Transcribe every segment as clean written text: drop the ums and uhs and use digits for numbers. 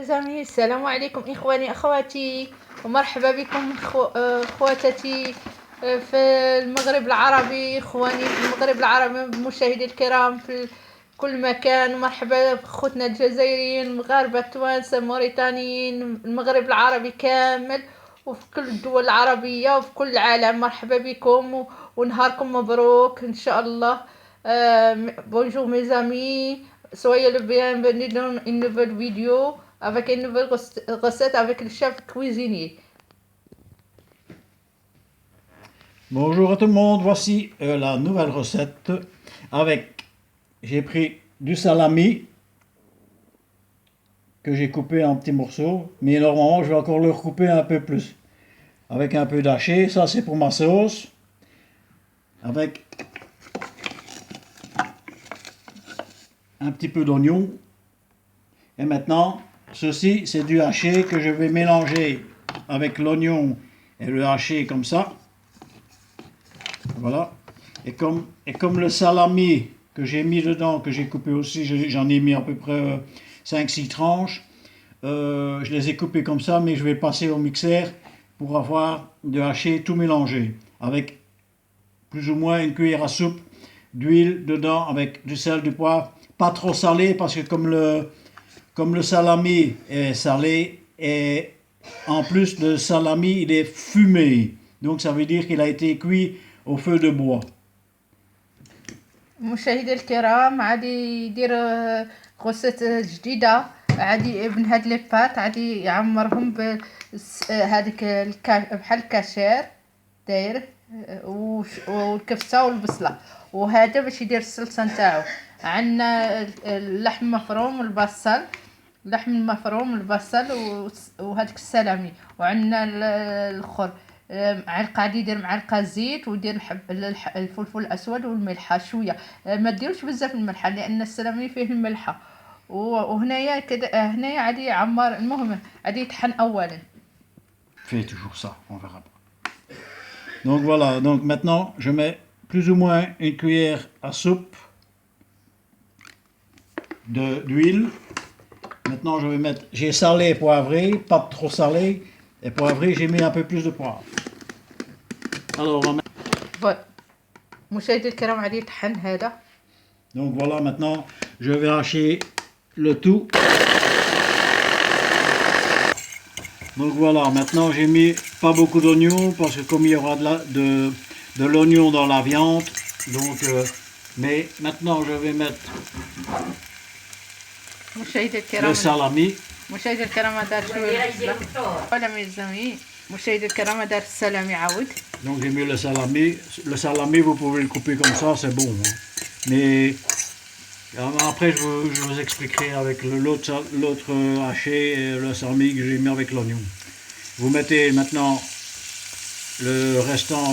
ميزامي السلام عليكم إخواني أخواتي ومرحبا بكم أخواتتي في المغرب العربي، إخواني في المغرب العربي، مشاهدي الكرام في كل مكان. مرحبا بأخوتنا الجزائريين، المغاربة، التوانسة، الموريتانيين، المغرب العربي كامل وفي كل الدول العربية وفي كل العالم. مرحبا بكم ونهاركم مبروك إن شاء الله. Bonjour mes amis, soyez le bienvenu dans une nouvelle vidéo avec une nouvelle recette avec le chef cuisinier. Bonjour à tout le monde, voici la nouvelle recette avec, j'ai pris du salami que j'ai coupé en petits morceaux, mais normalement je vais encore le recouper un peu plus, avec un peu d'haché, ça c'est pour ma sauce, avec un petit peu d'oignon, et maintenant ceci c'est du haché que je vais mélanger avec l'oignon et le haché comme ça. Voilà. Et comme le salami que j'ai mis dedans, que j'ai coupé aussi, j'en ai mis à peu près 5-6 tranches. Je les ai coupés comme ça, mais je vais passer au mixeur pour avoir de haché tout mélangé. Avec plus ou moins une cuillère à soupe d'huile dedans, avec du sel, du poivre. Pas trop salé, parce que comme le salami est salé, et en plus le salami il est fumé. Donc ça veut dire qu'il a été cuit au feu de bois. مشاهدي الكرام، عادي يدير غوسة جديدة، عادي من هاد لي بات عادي يعمرهم هذيك بحال الكاشير داير والكفتة والبصلة، وهذا باش يدير الصلصة نتاعو. عندنا اللحم مفروم والبصل، اللحم المفروم والبصل وهذيك السلامي، وعندنا الاخر معلقه، عادي يدير معلقه زيت ويدير الفلفل الاسود والملحه شويه، ما ديروش بزاف الملحه لان السلامي فيه الملحه. وهنايا كده هنايا عادي يعمر، المهم عادي يطحن اولا. Fais toujours ça, on verra pas. Donc voilà, donc maintenant je mets plus ou moins une cuillère à soupe d'huile. Maintenant je vais mettre, j'ai salé et poivré, pas trop salé et poivré, j'ai mis un peu plus de poivre. Alors on va mettre... مشاهدي الكرام عادي يطحن هذا. Donc voilà, maintenant je vais hacher le tout. Donc voilà, maintenant j'ai mis pas beaucoup d'oignons parce que comme il y aura de l'oignon dans la viande, donc mais maintenant je vais mettre le salami. مشاهدي الكرام دار شويه بصله ولا ميزامي. مشاهدي الكرام دار السلامي عاود. Donc j'ai mis le salami. Le salami vous pouvez le couper comme ça, c'est bon. Hein. Mais après je vous expliquerai avec l'autre haché et le salami que j'ai mis avec l'oignon. Vous mettez maintenant le restant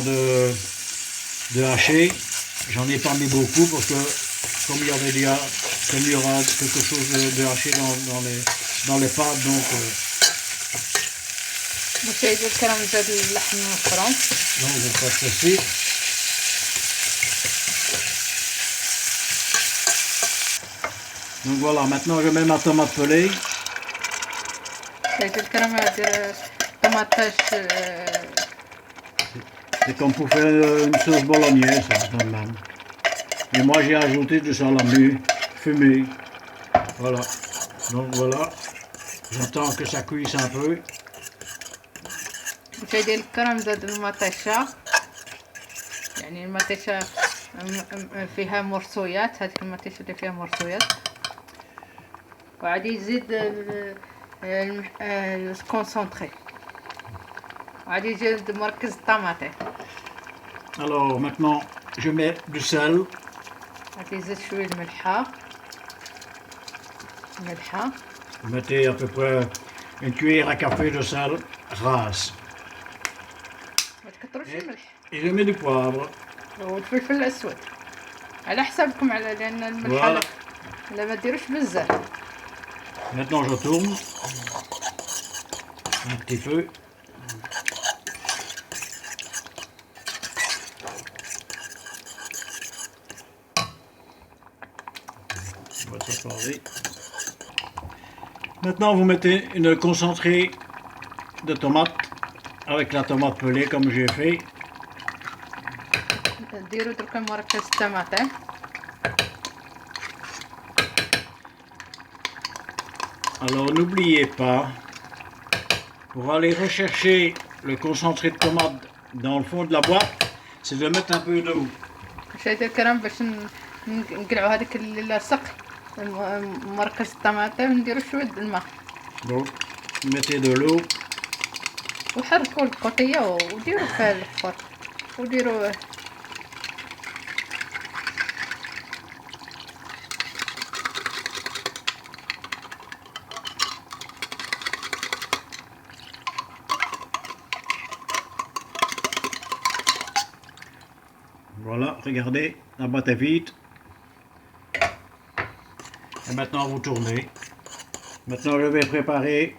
de haché. J'en ai pas mis beaucoup parce que comme il y avait déjà, comme il y aura quelque chose de haché dans les pâtes, donc مشاهدي الكرام زاد اللحم المفروم. Donc je passe ceci. Donc voilà, maintenant je mets ma tomate pelée. مشاهدي الكرام هذه طماطاش. C'est comme pour faire une sauce bolognaise, ça, même. Et moi j'ai ajouté du salami fumé. Voilà. Donc voilà. J'attends que ça cuise un peu. مشاهدي الكرام زاد المطيشة، يعني المطيشة فيها مرصويات، هذيك المطيشة اللي فيها مرصويات، وعادي يزيد الكونسونطري، وعادي يزيد مركز الطماطم. Alors maintenant je mets du sel. عادي يزيد شوية الملحة. Vous mettez à peu près une cuillère à café de sel rase. Et je mets du poivre. والفلفل الاسود على حسابكم، على لان الملح لا ما ديروش بزاف. Maintenant je tourne un petit peu. On va se parler. Maintenant, vous mettez une concentrée de tomate avec la tomate pelée comme j'ai fait. ديروا دركا مركز الطماطم. Alors n'oubliez pas, pour aller rechercher le concentré de tomate dans le fond de la boîte, c'est de mettre un peu d'eau. مشاهدينا الكرام باش نقلعوا هذاك اللاصق مركز الطماطم نديروا شويه د الماء Donc, mettez de l'eau. وحركوا القطيه وديروا فيها الفرن وديروا. Voilà, regardez, la boîte est vide. Et maintenant, vous tournez. Maintenant, je vais préparer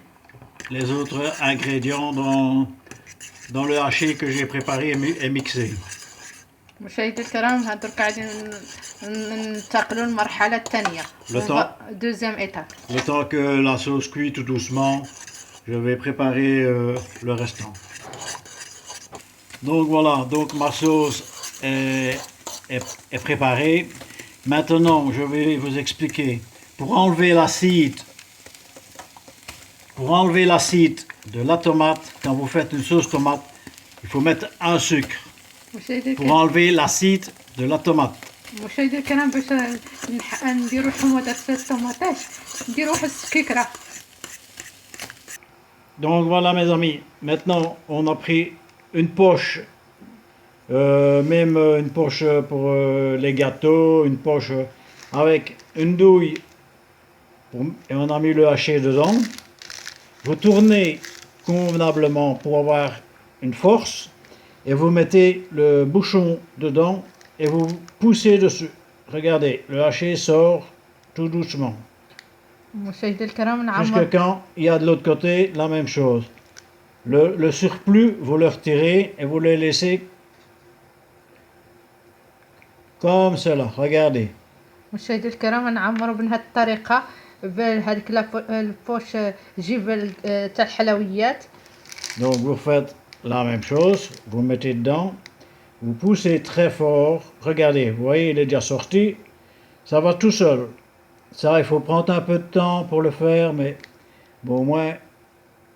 les autres ingrédients dans le haché que j'ai préparé et mixé. مشاهدي الكرام ها درك غادي ننتقلوا للمرحله الثانيه. دوزيام ايتاب. Le temps que la sauce cuit tout doucement, je vais préparer le restant. Donc voilà, donc ma sauce est préparée. Maintenant, je vais vous expliquer. Pour enlever l'acide de la tomate, quand vous faites une sauce tomate, il faut mettre un sucre. Pour enlever l'acide de la tomate. مشاهدي الكرام باش نديروا حموضه الطماطاش نديروا واحد السكيكره. Donc voilà mes amis, maintenant on a pris une poche, même une poche pour les gâteaux, une poche avec une douille et on a mis le haché dedans. Vous tournez convenablement pour avoir une force et vous mettez le bouchon dedans et vous poussez dessus. Regardez, le haché sort tout doucement. مشاهدي الكرام نعمر. Jusque quand il y a de l'autre côté la même chose. Le surplus, vous le retirez et vous le laissez comme cela. Regardez. مشاهدي الكرام نعمروا بهذه الطريقه بهذيك البوش جيب تاع الحلويات. Donc vous faites la même chose, vous mettez dedans, vous poussez très fort. Regardez, vous voyez, il est déjà sorti. Ça va tout seul. Ça, il faut prendre un peu de temps pour le faire, mais bon, au moins,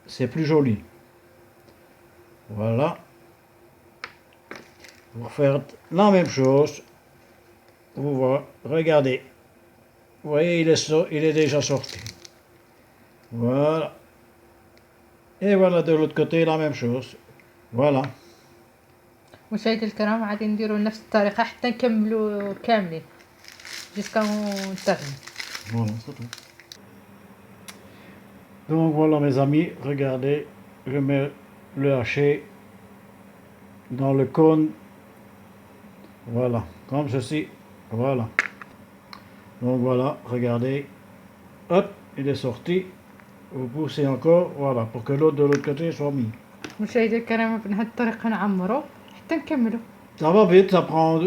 c'est plus joli. Voilà. Vous faites la même chose. Vous voyez, regardez. Vous voyez, il est déjà sorti. Voilà. Et voilà, de l'autre côté, la même chose. Voilà. مشاهدي الكرام غادي نديروا نفس الطريقه حتى نكملوا كاملين جوسكا نتغني. Voilà, c'est tout. Donc voilà mes amis, regardez, je mets le haché dans le cône, voilà, comme ceci, voilà. Donc voilà, regardez, hop, il est sorti, vous poussez encore, voilà, pour que l'autre de l'autre côté soit mis. مشاهدي الكرام بهذه الطريقه نعمروا حتى نكملوا. Ça va vite, ça prend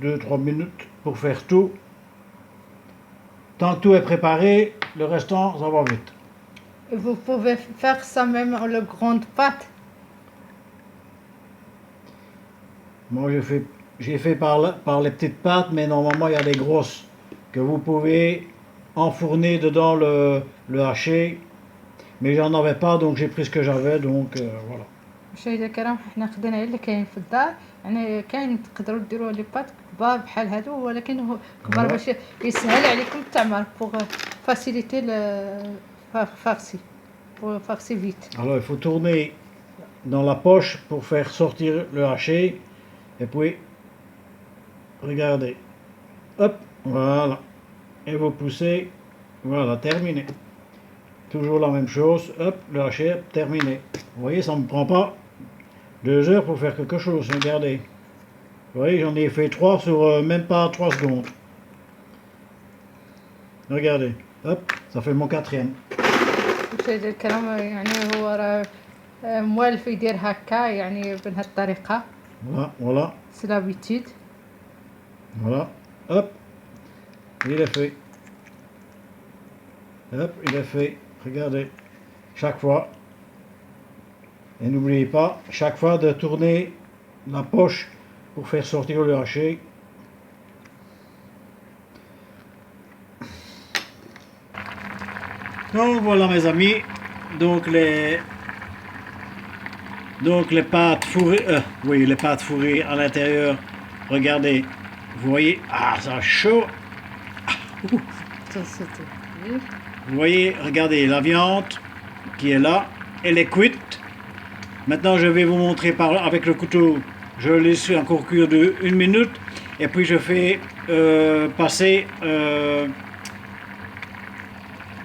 2-3 minutes pour faire tout. Tant que tout est préparé, le restant, ça va vite. Vous pouvez faire ça même en le grande pâte. Moi, j'ai fait par les petites pâtes, mais normalement, il y a des grosses que vous pouvez enfourner dedans le haché. Mais j'en avais pas, donc j'ai pris ce que j'avais, donc voilà. مشاهدينا الكرام حنا خدينا اللي كاين في الدار يعني كاين تقدروا ديروا لي بات كبار بحال هادو ولكن هو كبار باش يسهل عليكم التعمار pour faciliter le farci pour farcer vite. Alors il faut tourner dans la poche pour faire sortir le haché et puis regardez, hop, voilà, et vous poussez, voilà, terminé. Toujours la même chose, hop, le haché, terminé. Vous voyez, ça ne me prend pas 2 heures pour faire quelque chose, regardez. Vous voyez, j'en ai fait 3 sur même pas 3 secondes. Regardez, hop, ça fait mon 4e. مشاهدي الكرام يعني هو راه موالف يدير هكا يعني بهذه الطريقه. Voilà, voilà. C'est l'habitude. Voilà, hop, il est fait. Hop, il est fait. regardez, chaque fois. Et n'oubliez pas, chaque fois de tourner la poche pour faire sortir le haché. Donc voilà mes amis, donc les pâtes fourrées, oui les pâtes fourrées à l'intérieur, regardez, vous voyez, ah ça chaud, vous voyez, regardez la viande qui est là, elle est cuite. Maintenant je vais vous montrer avec le couteau, je laisse encore cuire de 1 minute et puis je fais passer,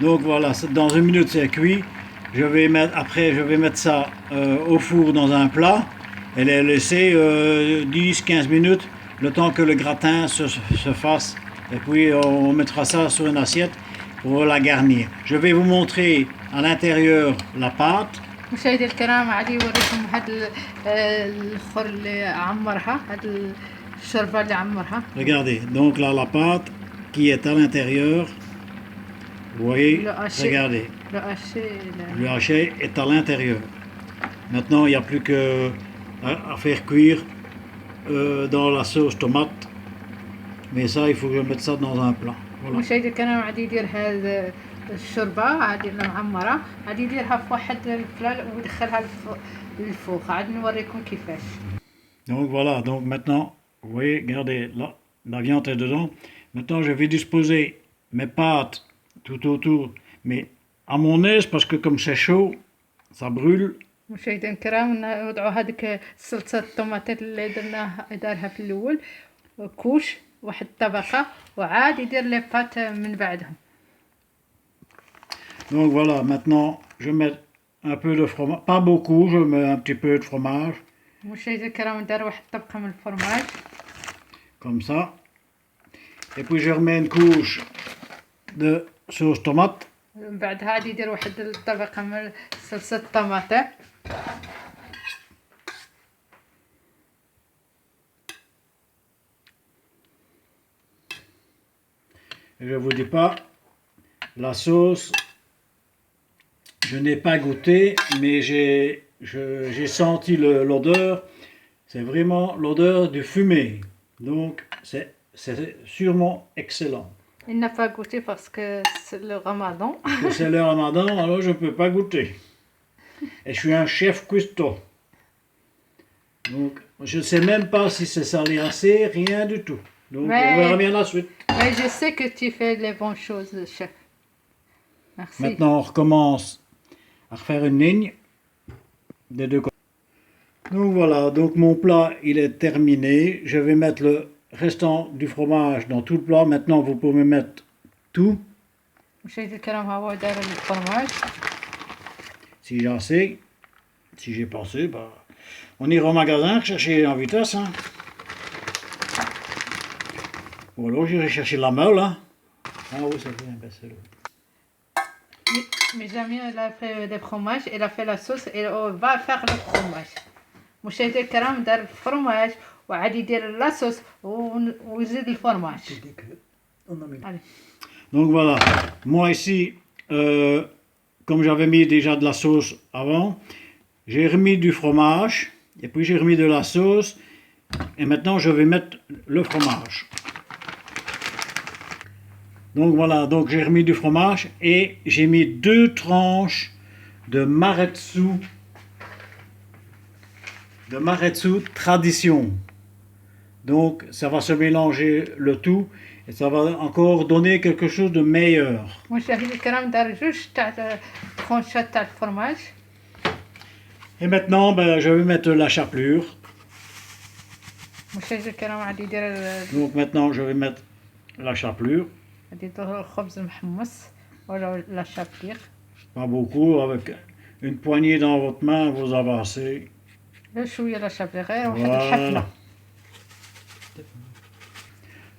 donc voilà, dans 1 minute c'est cuit. Après je vais mettre ça au four dans un plat et les laisser 10-15 minutes le temps que le gratin se fasse et puis on mettra ça sur une assiette pour la garnir. Je vais vous montrer à l'intérieur la pâte. مشاهدي الكرام عادي يوريكم هاد الخر اللي عمرها هاد الشوربة اللي عمرها. Regardez, donc là la pâte qui est à l'intérieur. Vous voyez, regardez. Le haché est à l'intérieur. Maintenant, il n'y a plus qu'à faire cuire dans la sauce tomate. Mais ça, il faut que je mette ça dans un plat. Voilà. مشاهدي الكرام عادي يدير هاد الشوربة عادي المعمرة عادي يديرها في واحد الفلال ويدخلها للفوق عاد نوريكم كيفاش. Donc voilà, donc maintenant, vous voyez, regardez, là, la viande est dedans. Maintenant, je vais disposer mes pâtes tout autour, mais à mon aise, parce que comme c'est chaud, ça brûle. مشاهدينا الكرام نوضعوا هذيك صلصة الطوماطات اللي دارها في الأول كوش واحد الطبقة وعاد يدير لي بات من بعدهم. Donc voilà, maintenant je mets un peu de fromage, pas beaucoup, je mets un petit peu de fromage. مشاهدينا الكرام ندير واحد الطبقة من الفرماج. Comme ça. Et puis je remets une couche de sauce tomate. من بعد هادي يدير واحد الطبقة من صلصة الطماطم. Et je vous dis pas, la sauce, je n'ai pas goûté, mais j'ai senti l'odeur. C'est vraiment l'odeur du fumé. Donc c'est sûrement excellent. Il n'a pas goûté parce que c'est le ramadan. C'est le ramadan, alors je ne peux pas goûter. Et je suis un chef cuistot. Donc je ne sais même pas si c'est salé assez, rien du tout. Donc on verra bien la suite. Mais je sais que tu fais les bonnes choses, chef. Merci. Maintenant on recommence à refaire une ligne des deux côtés. Donc voilà, donc mon plat il est terminé. Je vais mettre le restant du fromage dans tout le plat. Maintenant vous pouvez mettre tout. مشاهدي الكرام ها هو داير الفرماج. Si j'ai assez, si j'ai pas assez, bah, on ira au magasin chercher en vitesse. Hein. Ou alors j'irai chercher la meule. Hein. Ah oui, ça fait un imbécile. Mais jamais elle a fait des fromages, elle a fait la sauce et on va faire le fromage. مشاهدي الكرام دار الفرماج وعاد يدير لا صوص ويزيد الفرماج. Donc voilà, moi ici, comme j'avais mis déjà de la sauce avant, j'ai remis du fromage et puis j'ai remis de la sauce et maintenant je vais mettre le fromage. Donc voilà, donc j'ai remis du fromage et j'ai mis 2 tranches de maretsu tradition. Donc ça va se mélanger le tout et ça va encore donner quelque chose de meilleur. مشاهدي الكرام دار جوج تاع ترونشات تاع الفرماج. Et maintenant ben, je vais mettre la chapelure. مشاهدي الكرام عاد يدير. Donc maintenant je vais mettre la chapelure. عاد يدير الخبز المحمص ولا لا شابلير. Pas beaucoup, avec une poignée dans votre main vous avancez. شوية لا شابلير غير واحد الحفلة.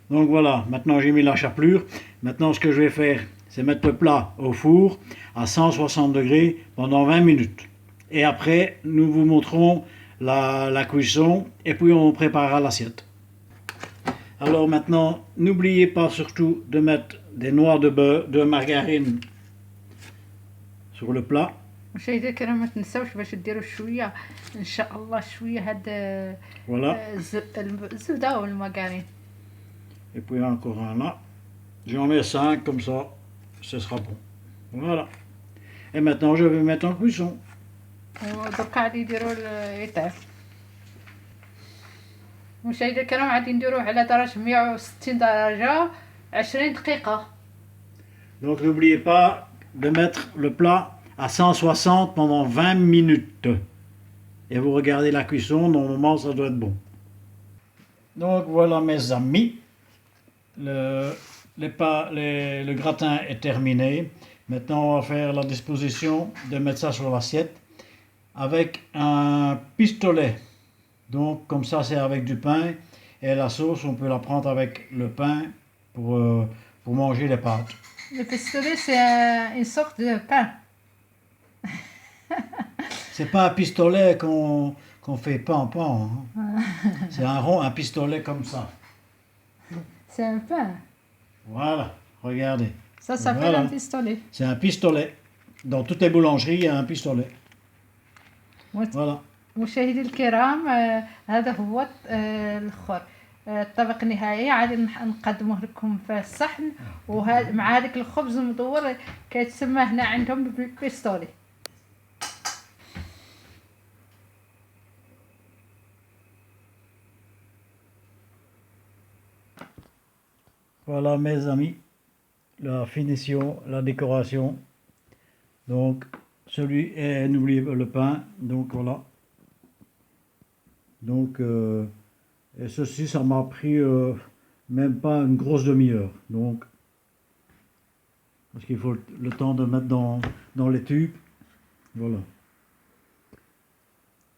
Donc voilà, maintenant j'ai mis la chapelure. Maintenant ce que je vais faire, c'est mettre le plat au four à 160 degrés pendant 20 minutes. Et après, nous vous montrons la cuisson et puis on préparera l'assiette. Alors maintenant, n'oubliez pas surtout de mettre des noix de beurre, de margarine sur le plat. مشاهدينا الكرام ما تنساوش باش ديروا شويه ان شاء الله شويه هاد Voilà. الزبده والمارغرين. Et puis encore un là. J'en mets 5 comme ça, ce sera bon. Voilà. Et maintenant je vais mettre en cuisson. ودركا غادي يديروا الإطار. مشاهدينا الكرام غادي نديروه على درجة 160 درجة 20 دقيقة. Donc n'oubliez pas de mettre le plat à 160 pendant 20 minutes. Et vous regardez la cuisson, normalement ça doit être bon. Donc voilà mes amis, le gratin est terminé. Maintenant on va faire la disposition de mettre ça sur l'assiette avec un pistolet. Donc comme ça c'est avec du pain et la sauce on peut la prendre avec le pain pour manger les pâtes. Le pistolet c'est une sorte de pain. C'est pas un pistolet qu'on fait pan. Hein. C'est un pistolet comme ça. C'est un pain. Voilà, regardez. Ça s'appelle un pistolet. C'est un pistolet. Dans toutes les boulangeries, il y a un pistolet. Voilà. مشاهدي الكرام هذا هو الاخر الطبق النهائي عادي نقدمه لكم في الصحن وهذا مع هذاك الخبز المدور كيتسمى هنا عندهم بالبيستولي. Voilà mes amis, la finition, la décoration. Donc celui et n'oubliez pas le pain. Donc voilà. Donc et ceci ça m'a pris même pas une grosse demi-heure. Donc parce qu'il faut le temps de mettre dans les tubes. Voilà.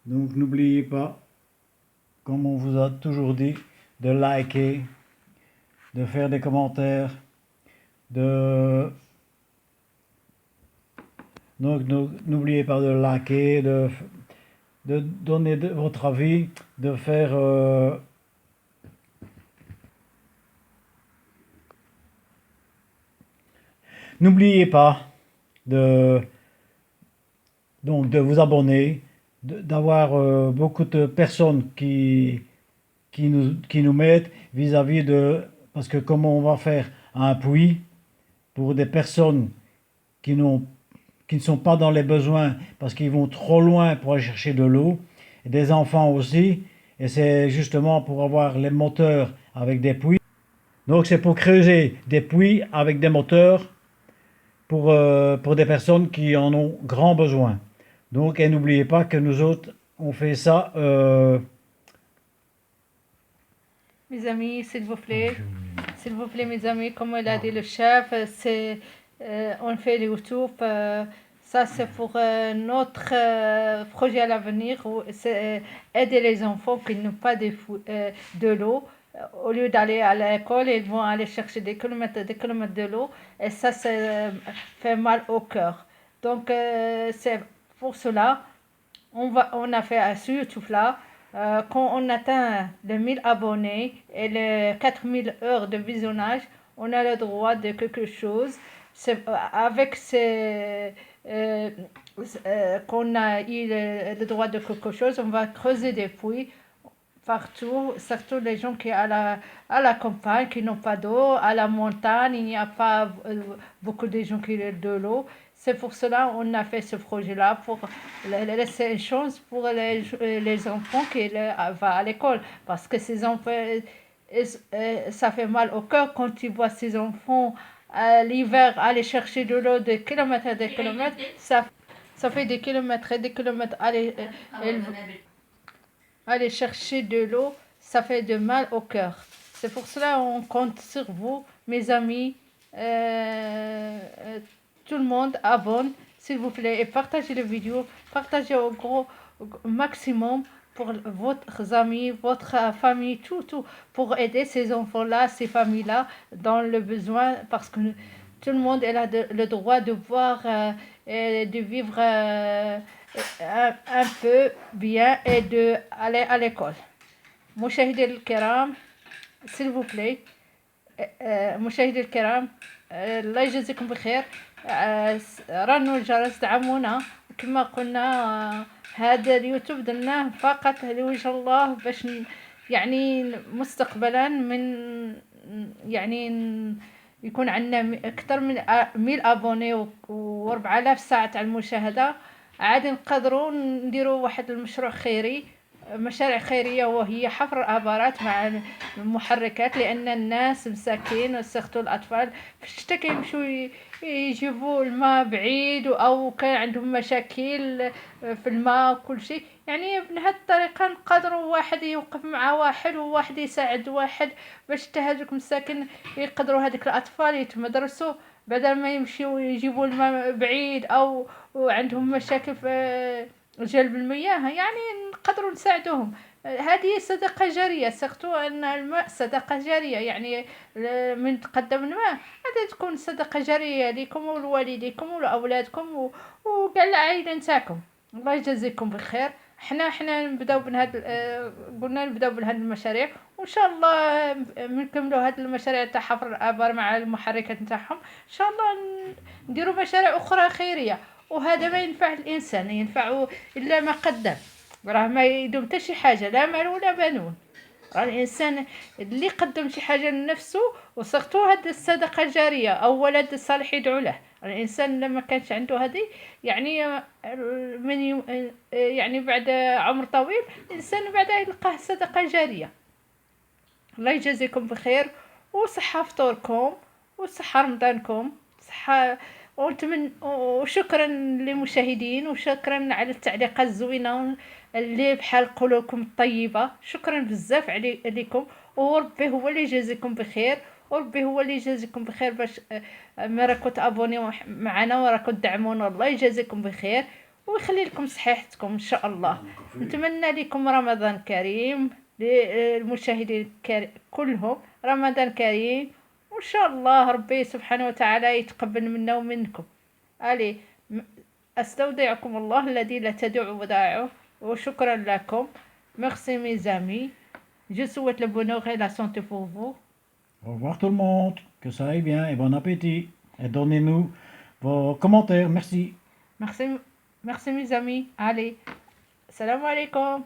Donc n'oubliez pas, comme on vous a toujours dit, de liker, de faire des commentaires, donc n'oubliez pas de liker, de donner votre avis, de faire n'oubliez pas de vous abonner, d'avoir beaucoup de personnes qui nous mettent vis-à-vis de, parce que comme on va faire un puits pour des personnes qui ne sont pas dans les besoins parce qu'ils vont trop loin pour aller chercher de l'eau, et des enfants aussi, et c'est justement pour avoir les moteurs avec des puits. Donc c'est pour creuser des puits avec des moteurs pour des personnes qui en ont grand besoin. Donc et n'oubliez pas que nous autres on fait ça. Mes amis, s'il vous plaît, mes amis, comme l'a dit le chef, c'est on fait le YouTube. Ça, c'est pour notre projet à l'avenir, c'est aider les enfants qui n'ont pas de l'eau. Au lieu d'aller à l'école, ils vont aller chercher des kilomètres de l'eau. Et ça fait mal au cœur. Donc, c'est pour cela, on a fait ce YouTube-là. Quand on atteint les 1000 abonnés et les 4000 heures de visionnage, on a le droit de quelque chose. Avec qu'on a eu le droit de quelque chose, on va creuser des puits partout, surtout les gens qui à la campagne, qui n'ont pas d'eau, à la montagne, il n'y a pas beaucoup de gens qui ont de l'eau. C'est pour cela qu'on a fait ce projet-là, pour laisser une chance pour les enfants qui vont à l'école. Parce que ces enfants, ça fait mal au cœur quand tu vois ces enfants l'hiver aller chercher de l'eau de kilomètres et des kilomètres. Ça fait des kilomètres et des kilomètres aller chercher de l'eau. Ça fait de mal au cœur. C'est pour cela qu'on compte sur vous, mes amis. Tout le monde abonne, s'il vous plaît, et partagez la vidéo, partagez au maximum pour votre amis, votre famille, tout, pour aider ces enfants-là, ces familles-là dans le besoin, parce que tout le monde a le droit de voir et de vivre un peu bien et d'aller à l'école. مشاهدي الكرام, s'il vous plaît, مشاهدي الكرام, الله يجزيكم بخير. رنوا الجرس، دعمونا. كما قلنا هذا اليوتيوب درناه فقط لوجه الله، باش يعني مستقبلا يعني يكون عندنا اكثر من 1000 ابوني و4000 ساعه على المشاهده. عادي نقدروا نديروا واحد المشروع خيري، مشاريع خيرية، وهي حفر الآبارات مع المحركات، لأن الناس مساكين وسختوا الأطفال في الشتا كيمشيو يجيبوا الماء بعيد، أو كان عندهم مشاكل في الماء وكل شيء. يعني بهذه الطريقة نقدروا واحد يوقف مع واحد، وواحد يساعد واحد، باش حتى هذوك مساكن يقدروا هذوك الأطفال يتمدرسوا، بدل ما يمشيو يجيبوا الماء بعيد، أو عندهم مشاكل في جلب المياه. يعني نقدروا نساعدوهم. هذه صدقة جارية، سيرتو أن الماء صدقة جارية. يعني من تقدم الماء هذه تكون صدقة جارية لكم ولوالديكم ولأولادكم وكاع العائلة نتاعكم. الله يجازيكم بخير. حنا نبداو بهاد قلنا نبداو بهاد المشاريع، وان شاء الله نكملوا هاد المشاريع تاع حفر الابار مع المحركات نتاعهم. ان شاء الله نديروا مشاريع اخرى خيريه. وهذا ما ينفع الانسان ينفعه الا ما قدم. راه ما يدوم حتى شي حاجه، لا مال ولا بنون. راه الانسان اللي قدم شي حاجه لنفسه وصرتو هاد الصدقه الجاريه، او ولد صالح يدعو له. الانسان لما كانش عنده هذه، يعني من يعني بعد عمر طويل الانسان بعدها يلقاه صدقه جاريه. الله يجازيكم بخير، وصحة فطوركم، وصحة رمضانكم، صحة. وشكرا للمشاهدين، وشكرا على التعليقات الزوينة اللي بحال قلوبكم الطيبة. شكرا بزاف عليكم. وربي هو اللي يجازيكم بخير، وربي هو اللي يجازيكم بخير باش ما راكم تابونيو معنا وراكم تدعمونا. الله يجازيكم بخير ويخلي لكم صحيحتكم ان شاء الله. نتمنى لكم رمضان كريم، للمشاهدين كلهم رمضان كريم، وإن شاء الله ربي سبحانه وتعالى يتقبل منا ومنكم. علي، أستودعكم الله الذي لا تدع ودائعه، وشكرا لكم. Merci mes amis. Je souhaite le bonheur et la santé pour vous. Au revoir tout le monde, que ça aille bien et bon appétit. Et donnez-nous vos commentaires, merci. Merci, merci mes amis. Allez, salam alaikum.